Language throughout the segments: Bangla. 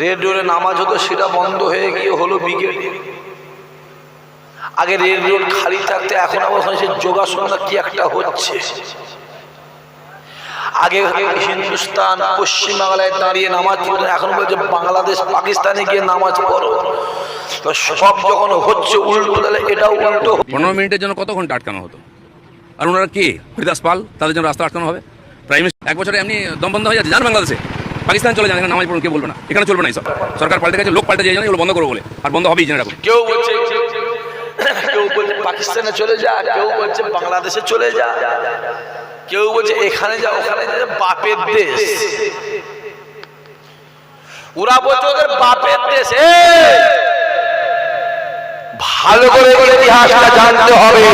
রেড রোডে নামাজ হতো, সেটা বন্ধ হয়ে গিয়ে হলো ব্রিগেডে। আগে রেড রোড খালি থাকতে এখন আবার সে যোগাসন কি একটা হচ্ছে। আগে হিন্দুস্তান পশ্চিমবাংলায় দাঁড়িয়ে নামাজ পড়তো, এখন বলছে বাংলাদেশ পাকিস্তানে গিয়ে নামাজ পড়ো। তো সব যখন হচ্ছে উল্টো, তাহলে এটাও উল্টো। 15 মিনিটের জন্য কত ঘন্টা আটকানো হতো? আর ওনারা কে? হরিদাস পাল, তাদের জন্য রাস্তা আটকানো হবে? প্রাইম মিনিস্টার 1 বছরে এমনি দম বন্ধ হয়ে যাচ্ছে। যান বাংলাদেশে, পাকিস্তান চলে যান, এখানে নামাজ পড়ুন, কে বলবে না? এখানে চলবে না। এইসব সরকার পাল্টে গেছে, লোক পাল্টে যায়, এগুলো বন্ধ করবো বলে, আর বন্ধ হবেই জেনে রাখুন। কেউ বলছে পাকিস্তানে চলে যা, কেউ বলছে বাংলাদেশে চলে যা, কেউ বলছে এখানে যা ওখানে যা। বাপের দেশ, ওরা বলছে ওদের বাপের দেশ। ভালো করে ইতিহাসটা জানতে হবে।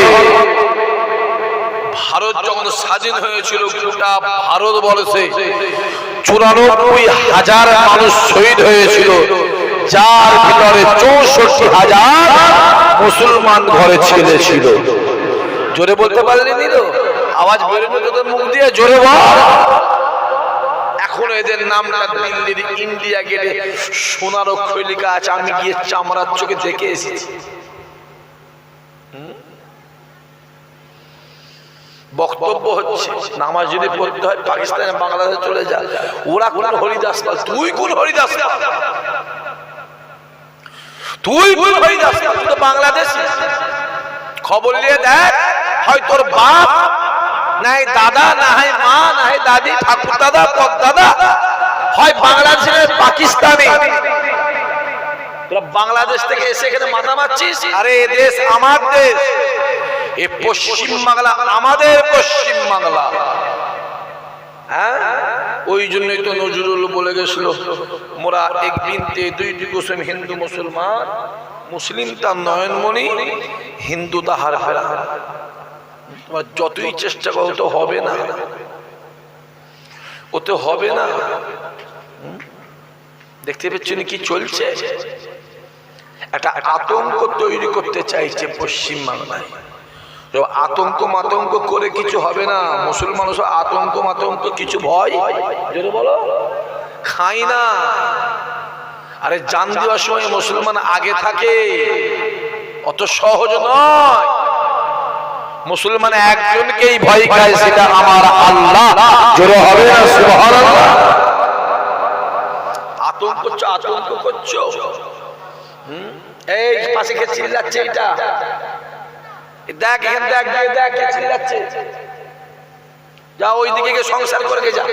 ভারত যখন স্বাধীন হয়েছিল, গোটা ভারতবর্ষে 94,000 মানুষ শহীদ হয়েছিল, যার ভিতরে 64,000 মুসলমান ঘরে ছেলে ছিল। জোরে বলতে পারলেনি তো? আওয়াজ বেরোবে তোদের মুখ দিয়ে, জোরে বল। এখন এদের নামটা দিল্লির ইন্ডিয়া গেটে সোনার অক্ষরে লেখা আছে, আমি গিয়ে চামড়ার চোখে দেখে এসেছি। বক্তব্য হচ্ছে নামাজ যদি পড়তে হয় পাকিস্তানে বাংলাদেশে চলে যা। ওরা কোন হরিদাস পাল? তুই কোন হরিদাস পাল? তুই কোন হরিদাস পাল? তুই তো বাংলাদেশী। খবর নিয়ে দেখ, হয় তোর বাপ নাই দাদা, না হয় মা, না হয় দাদি, ঠাকুর দাদা, পদ দাদা, হয় বাংলাদেশের পাকিস্তানি। তোরা বাংলাদেশ থেকে এসে এখানে মাথা মারছিস। আরে এ দেশ আমার দেশ, এ পশ্চিম বাংলা আমাদের পশ্চিম বাংলা। হ্যাঁ, ওই জন্যই তো নজরুল বলে গেছিল, মোরা এক বিনতে দুইটি কুসুম, হিন্দু মুসলমান, মুসলিম তার নয়নমণি, হিন্দু তাহার হারা। তোমার যতই চেষ্টা করো তো হবে না, ওতে হবে না। দেখতে পাচ্ছেন কি চলছে? একটা আতঙ্ক তৈরি করতে চাইছে পশ্চিম বাংলায়। আতঙ্ক মাতঙ্ক করে কিছু হবে না। মুসলমান আতঙ্ক মাতঙ্ক কিছু ভয় যদি বলো খাই না। আরে জান দেওয়ার সময় মুসলমান আগে থাকে, অত সহজ নয়। মুসলমান একজনকেই ভয় খায়, সেটা আমার আল্লাহ। জোরে হবে না সুবহানাল্লাহ? আতঙ্ক করছো, আতঙ্ক করছো। এই পাশে কে চিল্লাচ্ছে? এটা দেখ, এখানে দেখ, দেখ কে চিল্লাচ্ছে। যা ওইদিকে গিয়ে সংসার করে যা,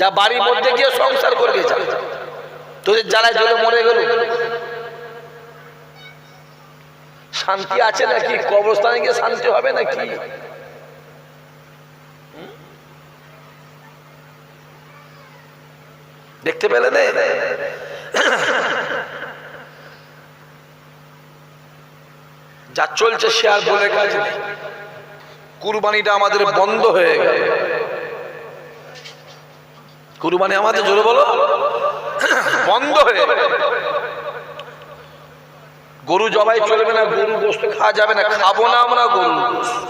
যা বাড়ির মধ্যে গিয়ে সংসার করে যা। তোদের জ্বালায় জ্বলে মরে গেল, শান্তি আছে নাকি? কবরস্থানে গিয়ে শান্তি হবে নাকি? দেখতে পেলে না? যা চলছে সে আর বলে কাজ নেই। কুরবানিটা আমাদের বন্ধ হয়ে গেল। কুরবানি আমাদের, জোরে বলো, বন্ধ হয়ে গেল। গরু জবাই চলবে না, গরু গোশত খাওয়া যাবে না, খাবো না আমরা গরু গোশত।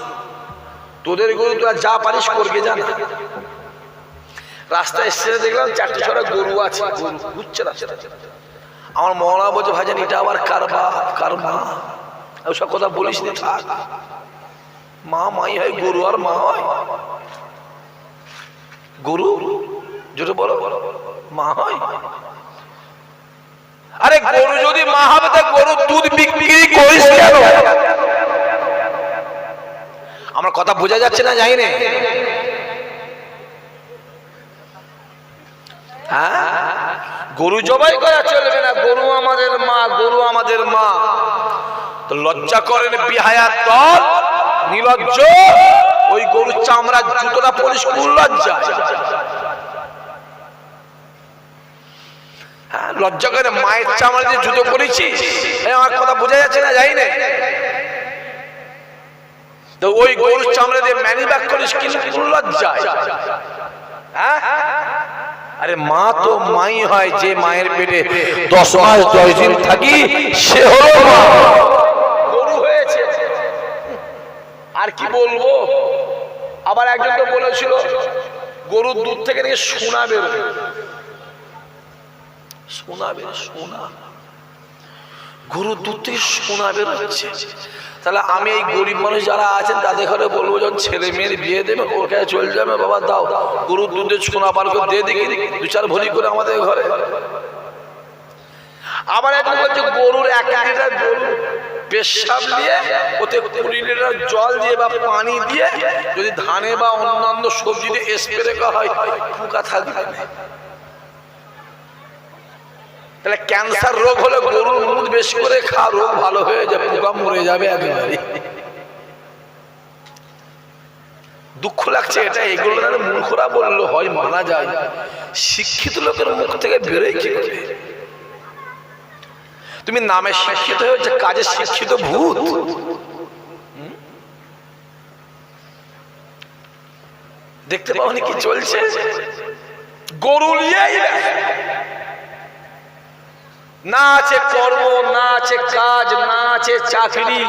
তোদের গরু তোরা যা পারিস করবে, জান। রাস্তায় এসে দেখলাম 4-6টা গরু আছে, গরু ঘুরছে রাস্তায়। আমার মওলানা বলছে, ভাইজান এটা আবার কার বাপ কার মা? ওসব কথা বলিস না, থাক। মা মাই হয়, গরু আর মা হয়। গরু জোরে বলো, মা হয়। আরে গরু যদি মা হবে তা গরু দুধ বিক্রি করিস কেন? আমার কথা বোঝা যাচ্ছে না? জানি না। হ্যাঁ, গরু জবাই করা চলবে না। গরু আমাদের মা, গরু আমাদের মা। তো লজ্জা করেন বিহায়ার দল, নির্লজ্জ। ওই গরুর চামড়া জুতোটা পরিস, কোন লজ্জা? হ্যাঁ, লজ্জা করে মায়ের চামড়া দিয়ে জুতো করেছি। আমার কথা বোঝা যাচ্ছে না? যাই না। তো ওই গরুর চামড়া দিয়ে ম্যানিব্যাগ করিস, কিন্তু কোন লজ্জা? হ্যাঁ, আরে মা তো মাই হয়। যে মায়ের পেটে 10 মাস 10 দিন থাকি, সে হলো মা। গরু হয়েছে, আর কি বলবো। আবার একজন তো বলেছিল গরুর দুধ থেকে নাকি সোনা বেরোয়। সোনা বের, সোনা গরুর দুধ থেকে সোনা বেরোচ্ছে। তাহলে আমি এই গরিব মানুষ যারা আছেন তাদের ঘরে বলবো, যখন ছেলে মেয়ের বিয়ে দেবে ওর কাছে চলে যাবে, বাবা দাও গরুর দুধের সোনা বার করে দিয়ে দেখি 2-4 ভরি করে আমাদের ঘরে। আবার এখন বলছে গরুর 1 লিটার গরু পেশাব দিয়ে ওতে 20 লিটার জল দিয়ে বা পানি দিয়ে যদি ধানে বা অন্যান্য সবজিতে স্প্রে করা হয় পোকা থাকবে না। তাহলে ক্যান্সার রোগ হলে গরুর দুধ বেশি করে খা, রোগ ভালো হয়ে যাবে, পোকা মরে যাবে একেবারে। দুঃখ লাগছে এটা, এগুলো মূর্খরা বললো হয় মানা যায়, শিক্ষিত লোকের মুখ থেকে বেরোয় কি করে? তুমি নামে শিক্ষিত হয়েছে, কাজে শিক্ষিত ভূত। দেখতে পাওনি কি চলছে? গরু নিয়েই না আছে কর্ম, না আছে কাজ, না আছে চাকরি,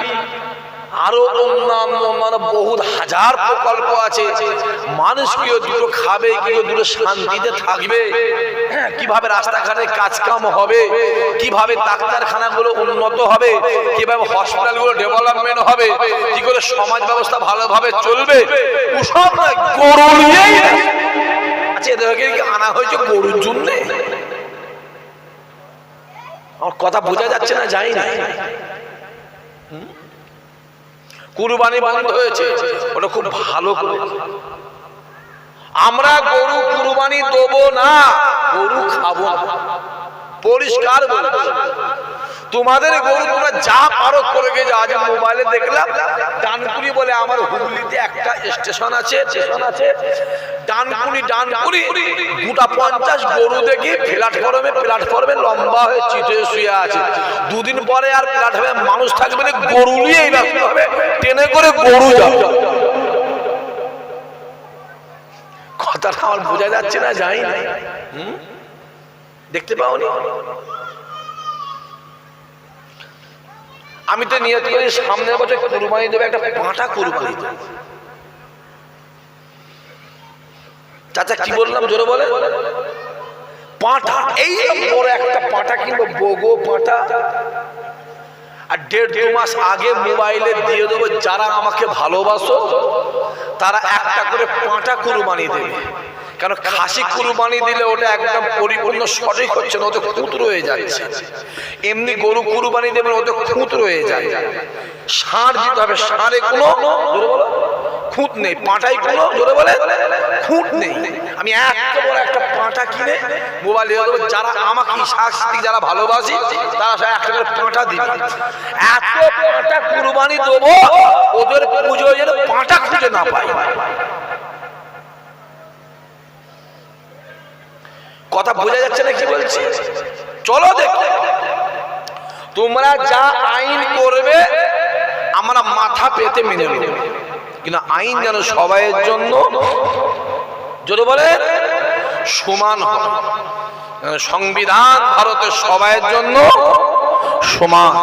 আরো অন্যান্য মানে বহুত হাজার প্রকল্প আছে। মানুষ কেউ দুটো খাবে, কেউ দুটো শান্তিতে থাকবে, কিভাবে রাস্তাঘাটে কাজ কাম হবে, কিভাবে ডাক্তারখানাগুলো উন্নত হবে, কিভাবে হসপিটালগুলো ডেভেলপমেন্ট হবে, কি করে সমাজ ব্যবস্থা ভালোভাবে চলবে, ওসব গরু নিয়েই। আচ্ছা, এদেরকে কি আনা হয়েছে গরুর জন্য? আমার কথা বোঝা যাচ্ছে না? যাই না। কুরবানি বন্ধ হয়েছে, ওটা খুব ভালো করে। আমরা গরু কুরবানি দেবো না, গরু খাবো না, পরিষ্কার বলবো। তোমাদের গরু তোমরা যা পারো করে গে যাও। আজ মোবাইলে দেখলাম ডানকুনি বলে আমার হুগলিতে একটা স্টেশন আছে, ডানকুনি গোটা 50 গরু দেখি প্ল্যাটফর্মে লম্বা হয়ে চিটে শুয়ে আছে। 2 দিন পরে আর প্ল্যাটফর্মে মানুষ থাকবে না, গরু নিয়েই রাখতে হবে, ট্রেনে করে গরু যাবে। কথাটা আমার বোঝা যাচ্ছে না? যাই না। দেখতে পাওনি? আমি তো নিয়ত করি সামনের বছর কুরবানি দেবে, একটা পাঁঠা কুরবানি দেবে। চাচা কি বললাম জোরে বলে? পাঁঠা, এই বড় একটা পাঁঠা কিনবো, বগো পাঁঠা। আর 1.5-2 মাস আগে মোবাইলে দিয়ে দেবো, যারা আমাকে ভালোবাসো তারা একটা করে পাঁঠা কুরবানি দেবে। কেন খাসি কুরবানি দিলে ওটা একদম পরিপূর্ণ সঠিক হচ্ছে না, ওতে খুঁত রয়ে যাচ্ছে। এমনি গরু কুরবানি দেবেন, ওতে খুঁত রয়ে যায়। ষাঁড় দিতে হবে, ষাঁড়ে কোনো খুঁত নেই, পাঁঠাই কোনো জোরে বলে খুঁত নেই। আমি একেবারে একটা পাঁঠা কিনে মোবাইল দিয়ে দেবো, যারা আমাকে সাংস্কৃতিক যারা ভালোবাসি তারা একটা করে পাঁঠা দিবে। এত পাঁঠা কুরবানি দেবো, ওদের পুজোয় যেন পাঁঠা খুঁজে না পাই। কথা বোঝা যাচ্ছে না কি বলছি? চলো দেখো, তোমরা যা আইন করবে আমরা মাথা পেতে মেনে নেব, কিন্তু আইন যেন সবাইয়ের জন্য যদি বলে সমান হয়। সংবিধান ভারতের সবাইয়ের জন্য সমান।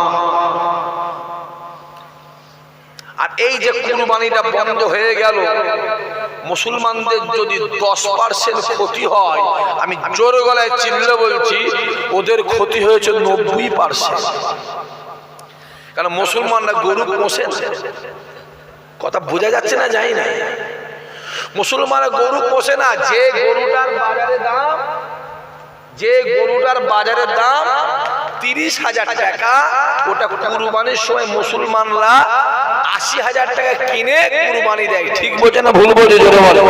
আর এই যে কুরবানিটা বন্ধ হয়ে গেল, মুসলমানদের যদি 10% ক্ষতি হয়, আমি জোর গলায় চিল্লে বলছি ওদের ক্ষতি হয়েছে 90%। কারণ মুসলমানরা গরু পোষে। কথা বোঝা যাচ্ছে না? যাই না। মুসলমানরা গরু পোষে না। যে গরুটার বাজারে দাম 30,000 টাকা, ওটা কুরবানির সময় মুসলমানরা 80,000 টাকা কিনে কুরবানি দেয়। ঠিক বলছে না ভুল বলছে? জোরে বলো।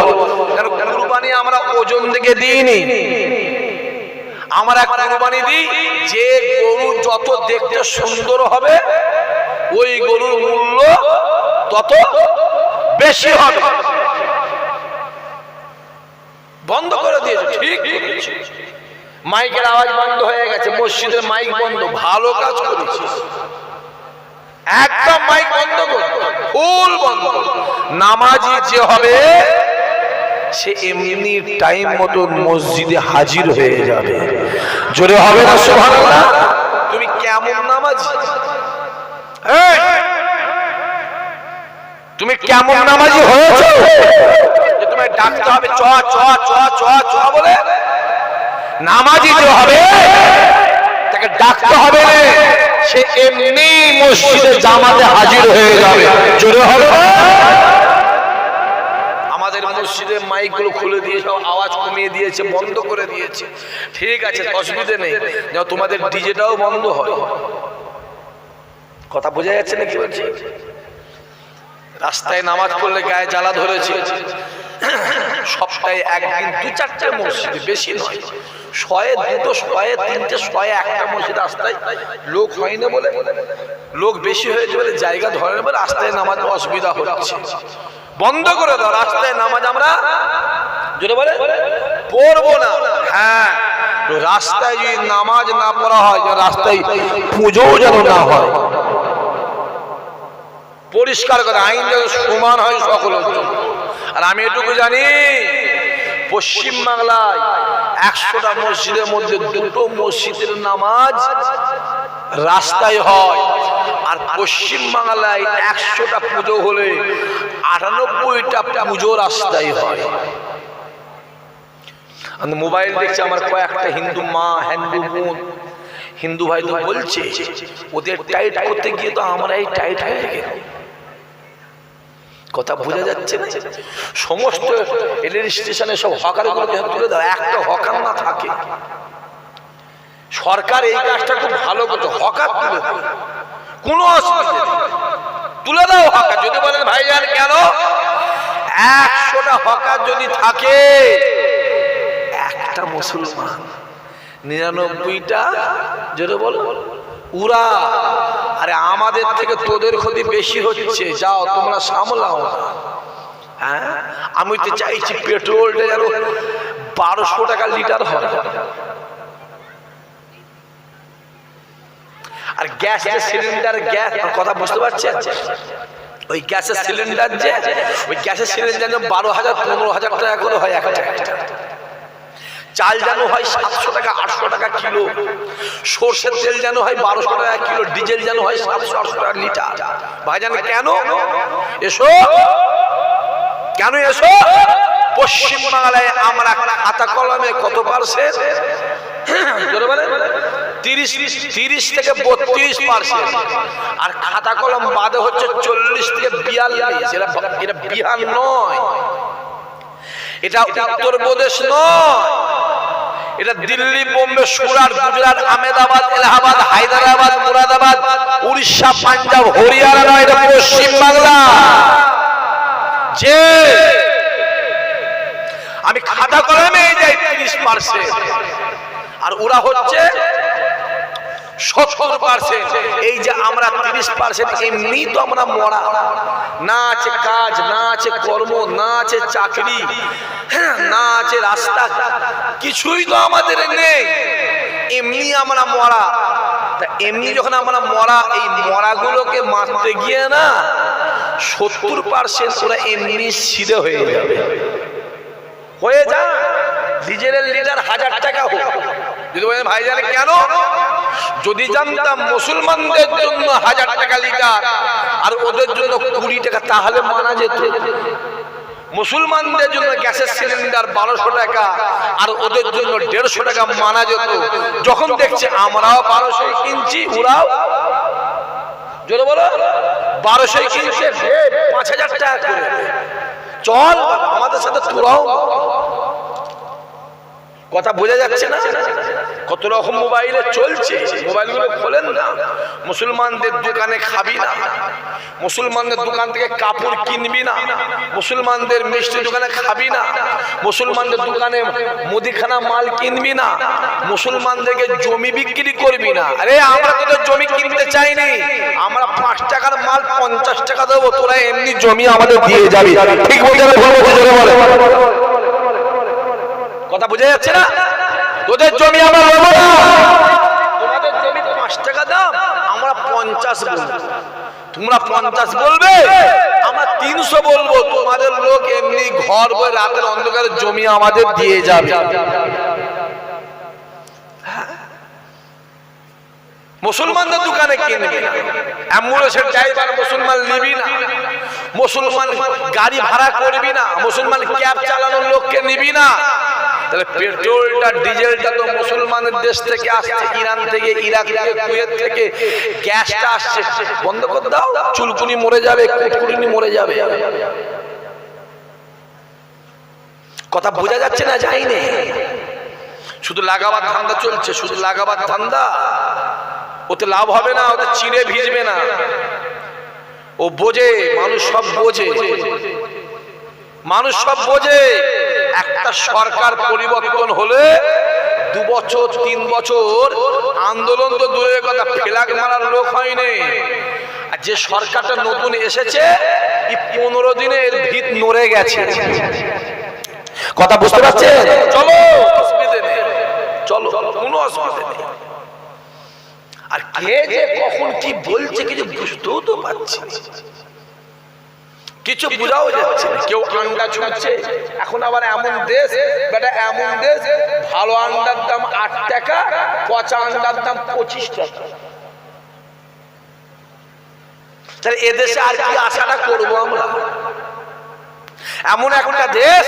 কারণ কুরবানি আমরা ওজন থেকে দিইনি, আমরা কুরবানি দিই যে গরু যত দেখতে সুন্দর হবে ওই গরুর মূল্য তত বেশি হবে। বন্ধ করে দিয়েছে। ঠিক, মাইকের আওয়াজ বন্ধ হয়ে গেছে, মসজিদের মাইক বন্ধ। ভালো কাজ করেছিস, একদম মাইক বন্ধ কর, ফুল বন্ধ। নামাজি যে হবে সে এমনি টাইম মতো মসজিদে হাজির হয়ে যাবে। জোরে হবে না সুবহানাল্লাহ? তুমি কেমন নামাজি? তুমি কেমন নামাজি হয়েছো যে তোমায় ডাকতে হবে চ চ চ চ চ বলে? নামাজি যে হবে তাকে ডাকতে হবে না, সে এমনি মসজিদে জামাতে হাজির হয়ে যাবে। জোরে হবে না? আমাদের মসজিদে মাইকগুলো খুলে দিয়ে সব আওয়াজ কমিয়ে দিয়েছে, বন্ধ করে দিয়েছে। ঠিক আছে, অসুবিধা নেই, যেন তোমাদের ডিজেটাও বন্ধ হয়। কথা বোঝা যাচ্ছে না কি বলছি? রাস্তায় নামাজ পড়লে গায়ে জ্বালা ধরেছে, সপ্তাহে একদিন 2-4টে মসজিদে, বেশি নয়, 100, 2, 100, 3, 100 মসজিদ রাস্তায় লোক হয় না বলে, লোক বেশি হয়েছে বলে জায়গা ধরে না বলে রাস্তায় নামাজ অসুবিধা হচ্ছে। বন্ধ করে দাও, রাস্তায় নামাজ আমরা জোরে বলে পড়বো না। হ্যাঁ, রাস্তায় যদি নামাজ না পড়া হয়, রাস্তায় পুজো যেন না হয়, পরিষ্কার করে আইন যেন সমান হয় সকলের জন্য। আর আমি এটুকু জানি, পশ্চিম বাংলায় 100টা মসজিদের মধ্যে 2টো মসজিদের নামাজ রাস্তায় হয়, আর পশ্চিম বাংলায় 100টা পুজো হলে 98টা পুজো রাস্তায় হয়। আমি মোবাইল দেখছি, আমার কয়েকটা হিন্দু মা, হিন্দু বোন, হিন্দু ভাই তো বলছে ওদের টাইট করতে গিয়ে তো আমরাই টাইট হয়ে গেল। কথা বোঝা যাচ্ছে না? সমস্ত রেল স্টেশনে সব হকারগুলোকে তুলে দাও, একটা হকার না থাকে। সরকার এই কাজটা খুব ভালো করছে, হকার তুলে দাও, কোনো অসুবিধা নেই, তুলে দাও হকার। যদি বলেন ভাইজান কেন, 100টা হকার যদি থাকে, একটা মুসলমান, 99টা যদি বলো উরা। আরে আমাদের থেকে তোদের ক্ষতি বেশি হচ্ছে, যাও তোমরা সামলাও। হ্যাঁ, আমি তো চাইছি পেট্রোলটা যেন 1200 টাকা লিটার হয়, আর গ্যাস সিলিন্ডার, গ্যাস কথা বুঝতে পারছেন, ওই গ্যাসের সিলিন্ডার যে, ওই গ্যাসের সিলিন্ডার 12,000-15,000 টাকা করে হয় একটা। চাল যেন হয় 700 টাকা 800 টাকা কিলো, সর্ষের তেল যেন হয় 1200 টাকা কিলো, ডিজেল যেন হয় 700-800 টাকা লিটার। ভাইজান কেন এসো, কেন এসো? পশ্চিম বাংলায় আমরা খাতা কলমে কত পার্সেন্ট? 30 থেকে 32%, আর খাতা কলম বাদে হচ্ছে 40 থেকে 42। এটা বিহার নয়, এটা উত্তরপ্রদেশ নয়, এটা দিল্লি, বোম্বে, সুরাট, গুজরাট, আহমেদাবাদ, এলাহাবাদ, হায়দ্রাবাদ, মুরাদাবাদ, উড়িষ্যা, পাঞ্জাব, হরিয়ানা নয়, এটা পশ্চিম বাংলা। যে আমি খাতা কলমে যাই 30%, আর ওরা হচ্ছে 70%। এই যে আমরা 30%, এমনি তো আমরা মরা, না আছে কাজ, না আছে কর্ম, না আছে চাকরি, না আছে রাস্তা, কিছুই তো আমাদের নেই, এমনি আমরা মরা। তা এমনি যখন আমরা মরা, এই মরাগুলোকে মারতে গিয়ে না 70% ওরা এমনি সিধে হয়ে যাবে, হয়ে যা। ডিজেলের লিটার 1000 টাকা হোক। যদি বলেন ভাইজান কেন, যদি জানতাম মুসলমানদের জন্য 1000 টাকা লিটার আর ওদের জন্য 20 টাকা, তাহলে মানা যেত। মুসলমানদের জন্য গ্যাসের সিলিন্ডার 1200 টাকা আর ওদের জন্য 150 টাকা মানা যেত। যখন দেখছে আমরাও 1200 কিনছি, ওরাও জোরে বলো 1200 কিনছে, 5000 টাকা করে, চল আমাদের সাথে তোরাও। কথা বোঝা যাচ্ছে না? কত রকম মোবাইলে চলছে, মোবাইলগুলো খোলেন না। মুসলমানদের দোকানে খাবি না, মুসলমানদের দোকান থেকে কাপড় কিনবি না, মুসলমানদের মিষ্টি দোকানে খাবি না, মুসলমানদের দোকানে মুদিখানা মাল কিনবি না, মুসলমানদেরকে জমি বিক্রি করবি না। আরে আমরা তোদের জমি কিনতে চাইনি, আমরা 5 টাকার মাল 50 টাকা দেবো, তোরা এমনি জমি আমাদের দিয়ে যাবি। ঠিক বলতে বলে কথা বোঝা যাচ্ছে না? তোদের জমি আমরা নেবো না, তোমাদের জমি 5 টাকা দাম, আমরা 50 বলবো, তোমরা 50 বলবে, আমরা 300 বলবো। তোমাদের লোক এমনি ঘর বই রাতের অন্ধকারে জমি আমাদের দিয়ে যাবে। মুসলমানদের দোকানে কিনবি না, অ্যাম্বুলেন্সের ড্রাইভার মুসলমান নিবি না, মুসলমান গাড়ি ভাড়া করবি না, মুসলমান ক্যাব চালানোর লোককে নিবি না, তাহলে পেট্রোলটা ডিজেলটা তো মুসলমানের দেশ থেকে আসছে, ইরান থেকে, ইরাক থেকে, কুয়েত থেকে গ্যাসটা আসছে। বন্ধ করে দাও, চুলকুনি মরে যাবে, কুটকুনি মরে যাবে। কথা বোঝা যাচ্ছে না? যায়নি। শুধু লাগাবার ধান্দা চলছে, শুধু লাগাবার ধান্দা। ওতে লাভ হবে না, ওতে চিড়ে ভিজবে না। ও বোঝে, মানুষ সব বোঝে, মানুষ সব বোঝে। একটা সরকার পরিবর্তন হলে 2 বছর 3 বছর আন্দোলন তো দূরের কথা, ফেলাক মারার লোক হয়নি। আর যে সরকারটা নতুন এসেছে, এই 15 দিনে এর ভিত নড়ে গেছে। কথা বুঝতে পারছেন? চলো, অসুবিধা নেই, চলো, কোনো অসুবিধা নেই। আর কে যে কখন কি বলছে কিছু বুঝতেও তো পারছি, কিছু বোঝাও যাচ্ছে। কেউ আন্ডা ছুটছে, এখন আবার এমন দেশ, বেটা এমন দেশ, ভালো আন্ডার দাম 8 টাকা, পচা আন্ডার দাম 25 টাকা। তাহলে এদেশে আর কি আশাটা করবো আমরা? এমন একটা দেশ,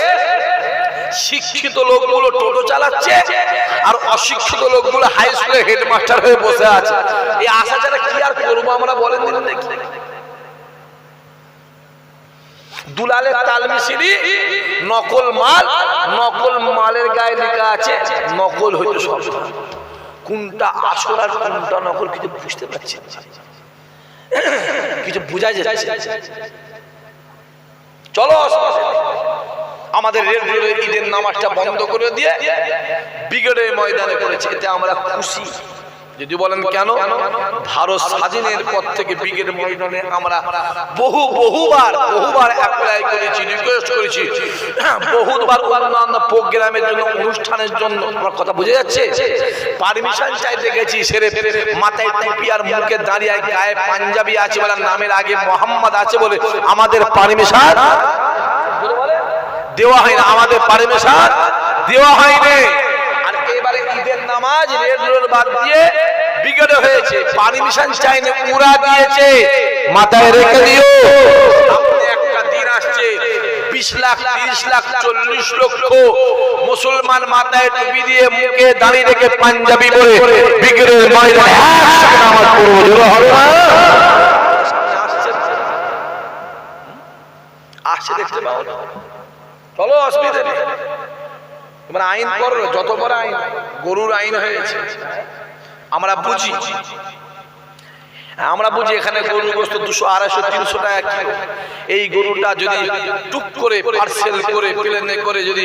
শিক্ষিত লোকগুলো টোটো চালাচ্ছে আর অশিক্ষিত লোকগুলো হাই স্কুলের হেডমাস্টার হয়ে বসে আছে। এই আশা ছাড়া কি আর করবো আমরা, বলেন দিন দেখি। দুলালের তাল মিশিরি, নকল মাল, নকল মালের গায়ে লেখা আছে নকল হইতো সব। কোনটা আসল আর কোনটা নকল কিছু বুঝতে পারছি, কিছু বোঝা যাচ্ছে। চলো, আমাদের রেডিওর ঈদের নামাজটা বন্ধ করে দিয়ে ব্রিগেডের ময়দানে করেছে, এতে আমরা খুশি। যদি বলেন কেন? ভারত স্বাধীনের পর থেকে ব্রিগেড ময়দানে আমরা বহুবার অ্যাপ্লাই করেছি, রিকোয়েস্ট করেছি, বহুবার অন্যান্য প্রোগ্রামের জন্য, অনুষ্ঠানের জন্য। আমার কথা বুঝে যাচ্ছে? পারমিশন চাইতে গেছি, সেরে মাথায় টুপি আর মুখে দাঁড়িয়ে, গায়ে পাঞ্জাবি আছে বলে, নামের আগে মোহাম্মদ আছে বলে আমাদের পারমিশন দেওয়া হয় না, আমাদের পারমিশন দেওয়া হয়নি। আর এবারে ঈদের নামাজ রেড রোড বাদ দিয়ে ব্রিগেডে হয়েছে, পারমিশন চাইনি, উড়া দিয়েছে। মাথায় রেখে দিও, সামনে একটা দিন আসছে, 20 লাখ, 30 লাখ, 40 লক্ষ মুসলমান মাথায় টুপি দিয়ে, মুখে দাঁড়িয়ে রেখে, পাঞ্জাবি পরে ব্রিগেডের ময়দানে একসাথে নামাজ পড়বো। জোরে হবে না? আসছে, দেখতে পাও? চলো, অসুবিধা নেই। তোমরা আইন করো, যত বড় আইন, গরুর আইন হয়েছে। আমরা বুঝি, এখানে গরুর গোশত 200, 250, 300 টাকা কিলো। এই গরুটা যদি টুক করে পার্সেল করে, প্লেনে করে, যদি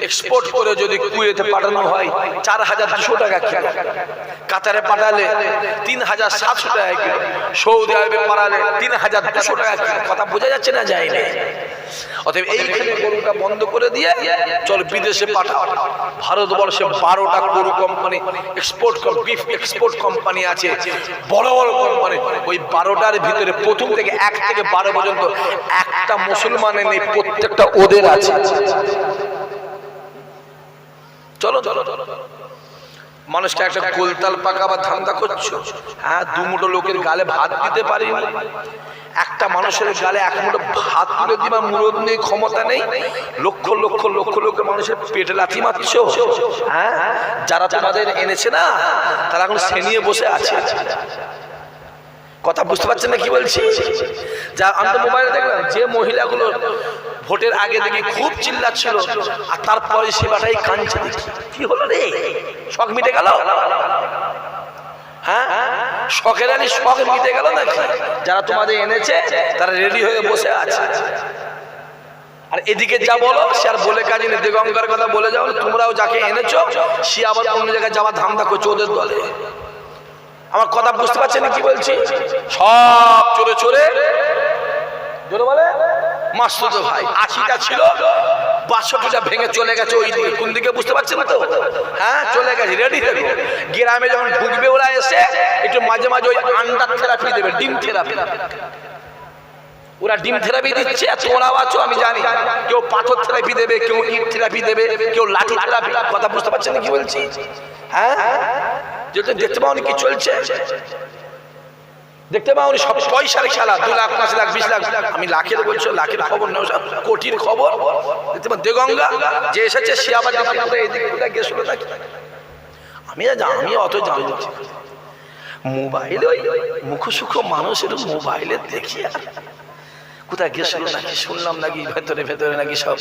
এক্সপোর্ট করে, যদি কুয়েতে পাঠানো হয় 4200 টাকা কিলো। কাতারে পাঠালে 3700 টাকা কিলো। সৌদি আরবে পাঠালে 3200 টাকা কিলো। কথা বোঝা যাচ্ছে না? যায় না। অতএব এইখানে গরুটা বন্ধ করে দিয়ে চল বিদেশে পাঠাও। ভারতবর্ষে 12টা গরু কোম্পানি, বিফ এক্সপোর্ট কোম্পানি আছে, বড় বড় কোম্পানি। ওই 12টার ভিতরে প্রথম থেকে 1 থেকে 12 পর্যন্ত একটা মুসলমানের নেই, প্রত্যেকটা ওদের আছে। চলো, মানুষকে একটা গোলতাল পাকাবার ধান্দা করছো। হ্যাঁ, 2 মুঠো লোকের গালে ভাত দিতে পারিনি, একটা মানুষের গালে 1 মুঠো ভাত তুলে দিবার মুরদ নেই, ক্ষমতা নেই। লক্ষ লক্ষ লক্ষ লক্ষ মানুষের পেটে লাথি মারছো। হ্যাঁ, যারা তোমাদের এনেছে না, তারা এখন সেনিয়ে বসে আছে। কথা বুঝতে পারছেন না কি বলছি? যা আমি তো মোবাইলে দেখলাম, যে মহিলাগুলো ভোটের আগে দেখি খুব চিল্লাচ্ছিল, আর তারপরে সেবাটাই কাঁদছে। কি হলো রে? শখ মিটে গেল? হ্যাঁ, শখের আনি শখ মিটে গেল নাকি? যারা তোমাদের এনেছে তারা রেডি হয়ে বসে আছে। আর এদিকে যা বলো সে আর বলে কাজে নেই। দিগঙ্গার কথা বলে যাও, তোমরাও যাকে এনেছো সে আবার অন্য জায়গায় যাওয়ার ধান্দা করছো ওদের দলে। আমার কথা বুঝতে পারছেন কি বলছি? সব চোরে চোরে বলে মাসুদ ভাই 80টা ছিল, 62টা ভেঙে চলে গেছে ওই দিকে। কোন দিকে বুঝতে পারছেন তো? হ্যাঁ, চলে গেছে। রেডি থাকো, গ্রামে যখন ঢুকবে ওরা এসে একটু মাঝে মাঝে ওই আন্ডার থেরাপি দেবে, ডিম থেরাপি। ওরা ডিম থেরাপি দিচ্ছে, তোমরাও আছো আমি জানি। কেউ পাথর থেরাপি দেবে, কেউ ইট থেরাপি দেবে, কেউ লাঠি থেরাপি। কথা বুঝতে পারছেন কি বলছি? হ্যাঁ, যেটা দেখতে পাও কি চলছে। দেখতে পাও সব পয়সার খেলা, 2 লাখ 5 লাখ 20 লাখ, আমি লাখের বলছো, লাখের খবর নেই, সব কোটির খবর। দেখতে পাও দেগঙ্গা যে এসেছে সে আবার এদিকে গেছিল নাকি, আমি অত জানি না। মোবাইলে মুখ সুখ মানুষের মোবাইলে দেখি আর কোথায় গেছিল নাকি, শুনলাম নাকি ভেতরে ভেতরে নাকি সব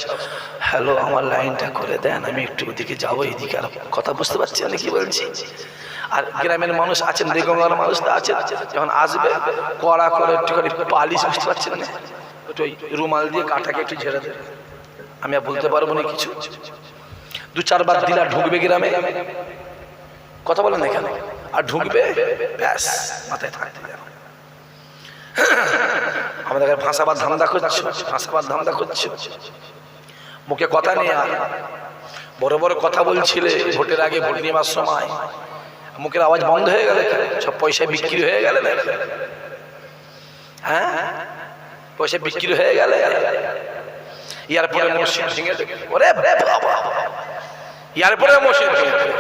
হ্যালো আমার লাইনটা করে দেন, আমি একটু ওদিকে যাবো, এইদিকে আর কথা বুঝতে পারছি আমি কি বলছি। আর গ্রামের মানুষ আছেন, দেগঙ্গার মানুষ তো আছেন, যখন আসবে কড়া করে একটুখানি পালিশ, বুঝতে পারছেন না, একটু রুমাল দিয়ে কাঁটাকে একটু ঝেড়ে দেবে, আমি আর বলতে পারবো না কিছু। 2-4 বার দিলা ঢুকবে গ্রামে, কথা বলেন এখানে, আর ঢুকবে ব্যাস মাথায় থাকতে যাবে। আমাদের ভাষাবাদ ধান্দা করছে, ভাষাবাদ ধান্দা করছে, মুখে কথা নেই। আর বড় বড় কথা বলছিলে ভোটের আগে, ভোট নেওয়ার সময় মুখের আওয়াজ বন্ধ হয়ে গেল, সব পয়সা বিক্রি হয়ে গেল, হ্যাঁ পয়সা বিক্রি হয়ে গেল। এয়ারপোর্টে মসজিদ ভেঙে দেবে, ওরে বাবা, এয়ারপোর্টে মসজিদ ভেঙে দেবে।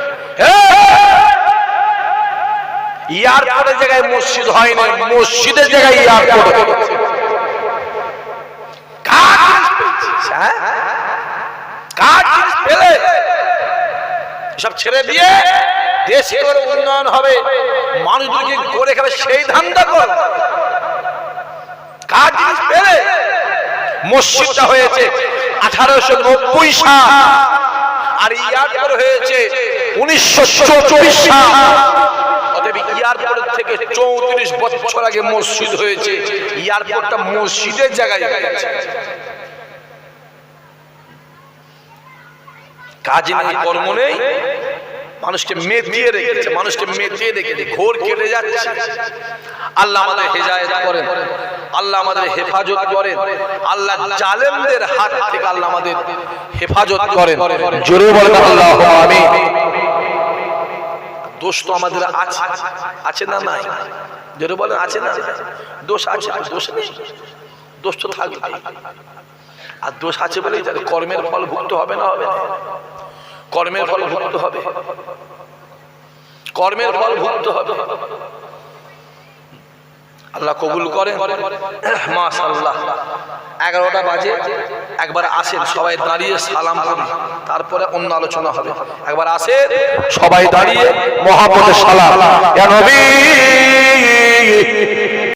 এয়ারপোর্টের জায়গায় মসজিদ হয় না, মসজিদের জায়গায় এয়ারপোর্ট হয়েছে। সব ছেড়ে দিয়ে দেশের উন্নয়ন হবে, মানুষকে করে খাবে, সেই ধান্দা কর। কার জিনিস পেলে মসজিদটা হয়েছে 1890 সাল, আর এয়ারপোর্ট হয়েছে 1934 সাল। এয়ারপোর্ট থেকে 34 বছর আগে মসজিদ হয়েছে, এয়ারপোর্টটা মসজিদের জায়গায় হয়েছে। কাজ নেই, কর্ম নেই, মানুষকে মেতিয়ে রেখেছে, মানুষকে মেতিয়ে রেখেছে, ঘোর কেটে যাচ্ছে। আল্লাহ আমাদের হেদায়েত করেন, আল্লাহ আমাদের হেফাজত করেন, আল্লাহ জালেমদের হাত থেকে আল্লাহ আমাদের হেফাজত করেন। জোরে বলেন আল্লাহু আমিন। দোষ তো আমাদের আছে, আছে না নাই? জোরে বলেন আছে না? দোষ আছে, দোষ নেই, দোষ তো থাকবে। আর দোষ আছে বলেই কর্মের ফল ভুগতে হবে না, হবে না? কর্মের ফল ভুগতে হবে, কর্মের ফল ভুগতে হবে। আল্লাহ কবুল করেন। মাশাআল্লাহ 11টা বাজে, একবার আসেন সবাই দাঁড়িয়ে সালাম করি, তারপরে অন্য আলোচনা হবে। একবার আসেন সবাই দাঁড়িয়ে মহব্বতে সালাম। ইয়া নবী